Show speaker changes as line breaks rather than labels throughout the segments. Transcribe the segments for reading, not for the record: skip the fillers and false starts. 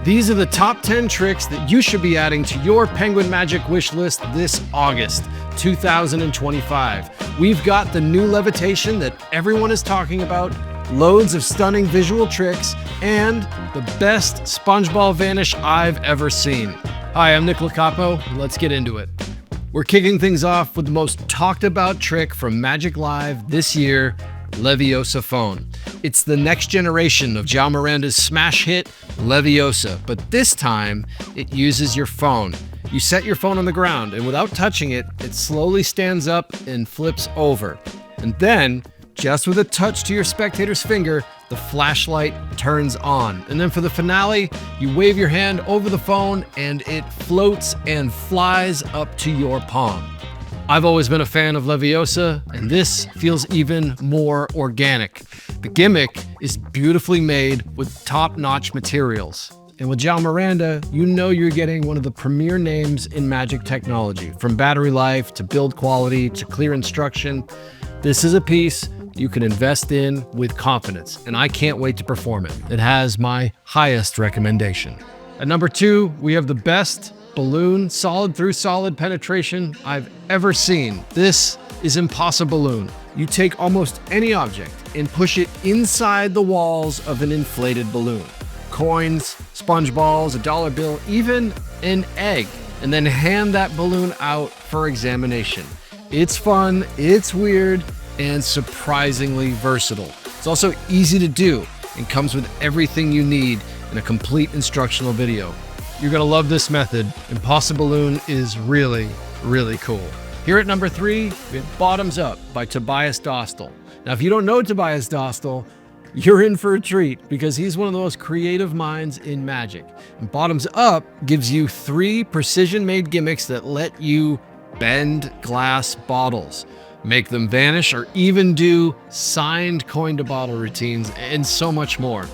These are the top 10 tricks that you should be adding to your Penguin Magic wish list this August 2025. We've got the new levitation that everyone is talking about, loads of stunning visual tricks, and the best SpongeBall vanish I've ever seen. Hi, I'm Nick Locapo. Let's get into it. We're kicking things off with the most talked about trick from Magic Live this year, Leviosafhone. It's the next generation of Joao Miranda's smash hit, Leviosa, but this time it uses your phone. You set your phone on the ground, and without touching it, it slowly stands up and flips over. And then, just with a touch to your spectator's finger, the flashlight turns on. And then for the finale, you wave your hand over the phone and it floats and flies up to your palm. I've always been a fan of Leviosa, and this feels even more organic. The gimmick is beautifully made with top-notch materials. And with Joao Miranda, you know you're getting one of the premier names in Magic technology. From battery life, to build quality, to clear instruction, this is a piece you can invest in with confidence, and I can't wait to perform it. It has my highest recommendation. At number 2, we have the best balloon solid through solid penetration I've ever seen. This is ImpossiBalloon. You take almost any object and push it inside the walls of an inflated balloon. Coins, sponge balls, a dollar bill, even an egg, and then hand that balloon out for examination. It's fun, it's weird, and surprisingly versatile. It's also easy to do and comes with everything you need in a complete instructional video. You're gonna love this method. ImpossiBalloon is really, really cool. Here at number 3, we have Bottoms Up by Tobias Dostal. Now, if you don't know Tobias Dostal, you're in for a treat because he's one of the most creative minds in Magic. And Bottoms Up gives you 3 precision-made gimmicks that let you bend glass bottles, make them vanish, or even do signed coin-to-bottle routines, and so much more.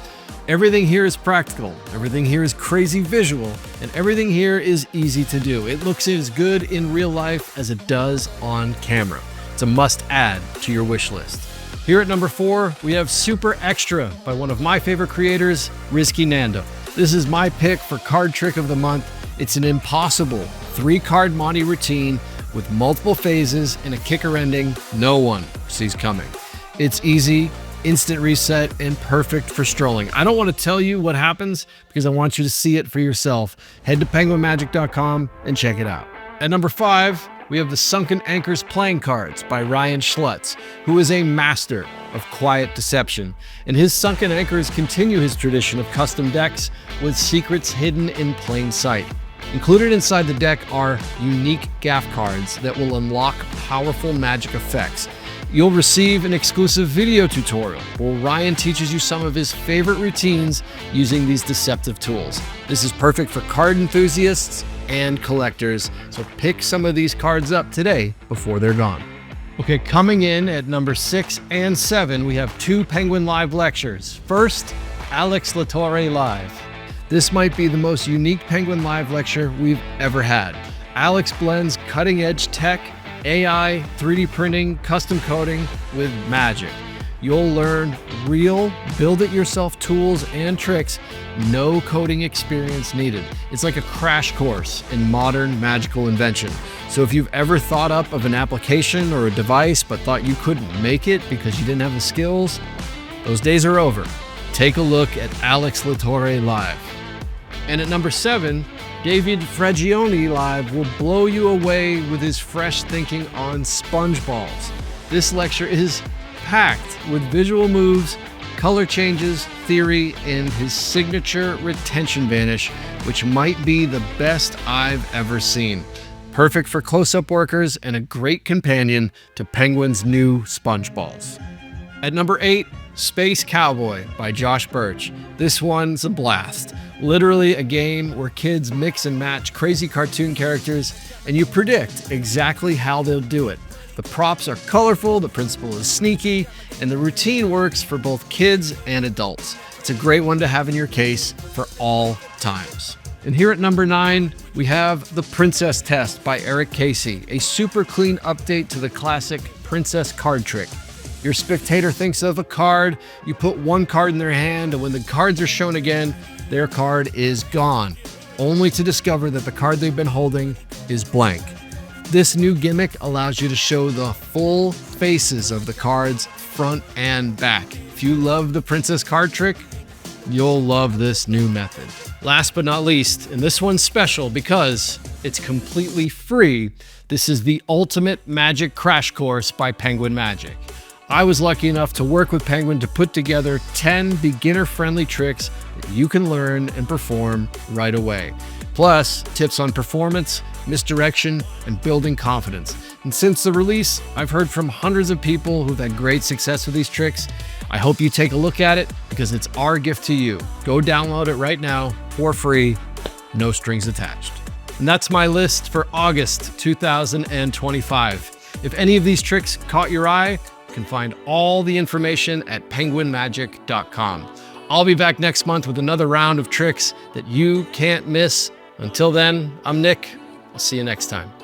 Everything here is practical, everything here is crazy visual, and everything here is easy to do. It looks as good in real life as it does on camera. It's a must-add to your wish list. Here at number 4, we have Super Extra by one of my favorite creators, Rizki Nanda. This is my pick for card trick of the month. It's an impossible 3-card monte routine with multiple phases and a kicker ending no one sees coming. It's easy, instant reset, and perfect for strolling. I don't want to tell you what happens because I want you to see it for yourself. Head to penguinmagic.com and check it out. At number 5, we have the Sunken Anchors playing cards by Ryan Schlutz, who is a master of quiet deception. And his Sunken Anchors continue his tradition of custom decks with secrets hidden in plain sight. Included inside the deck are unique gaff cards that will unlock powerful magic effects. You'll receive an exclusive video tutorial where Ryan teaches you some of his favorite routines using these deceptive tools. This is perfect for card enthusiasts and collectors, so pick some of these cards up today before they're gone. Okay, coming in at number 6 and 7, we have 2 Penguin Live lectures. First, Alex Lator Live. This might be the most unique Penguin Live lecture we've ever had. Alex blends cutting-edge tech, AI, 3D printing, custom coding with magic. You'll learn real, build-it-yourself tools and tricks, no coding experience needed. It's like a crash course in modern magical invention. So if you've ever thought up of an application or a device but thought you couldn't make it because you didn't have the skills, those days are over. Take a look at Alex Lator Live. And at number 7, David Fraion Live will blow you away with his fresh thinking on sponge balls. This lecture is packed with visual moves, color changes, theory, and his signature retention vanish, which might be the best I've ever seen. Perfect for close-up workers and a great companion to Penguin's new sponge balls. At number 8, Space Cowboy by Josh Burch. This one's a blast. Literally a game where kids mix and match crazy cartoon characters and you predict exactly how they'll do it. The props are colorful, the principle is sneaky, and the routine works for both kids and adults. It's a great one to have in your case for all times. And here at number 9, we have The Princess Test by Eric Casey, a super clean update to the classic princess card trick. Your spectator thinks of a card, you put one card in their hand, and when the cards are shown again, their card is gone, only to discover that the card they've been holding is blank. This new gimmick allows you to show the full faces of the cards front and back. If you love the princess card trick, you'll love this new method. Last but not least, and this one's special because it's completely free, this is the Ultimate Magic Crash Course by Penguin Magic. I was lucky enough to work with Penguin to put together 10 beginner-friendly tricks that you can learn and perform right away. Plus, tips on performance, misdirection, and building confidence. And since the release, I've heard from hundreds of people who've had great success with these tricks. I hope you take a look at it because it's our gift to you. Go download it right now for free, no strings attached. And that's my list for August 2025. If any of these tricks caught your eye, you can find all the information at penguinmagic.com. I'll be back next month with another round of tricks that you can't miss. Until then, I'm Nick. I'll see you next time.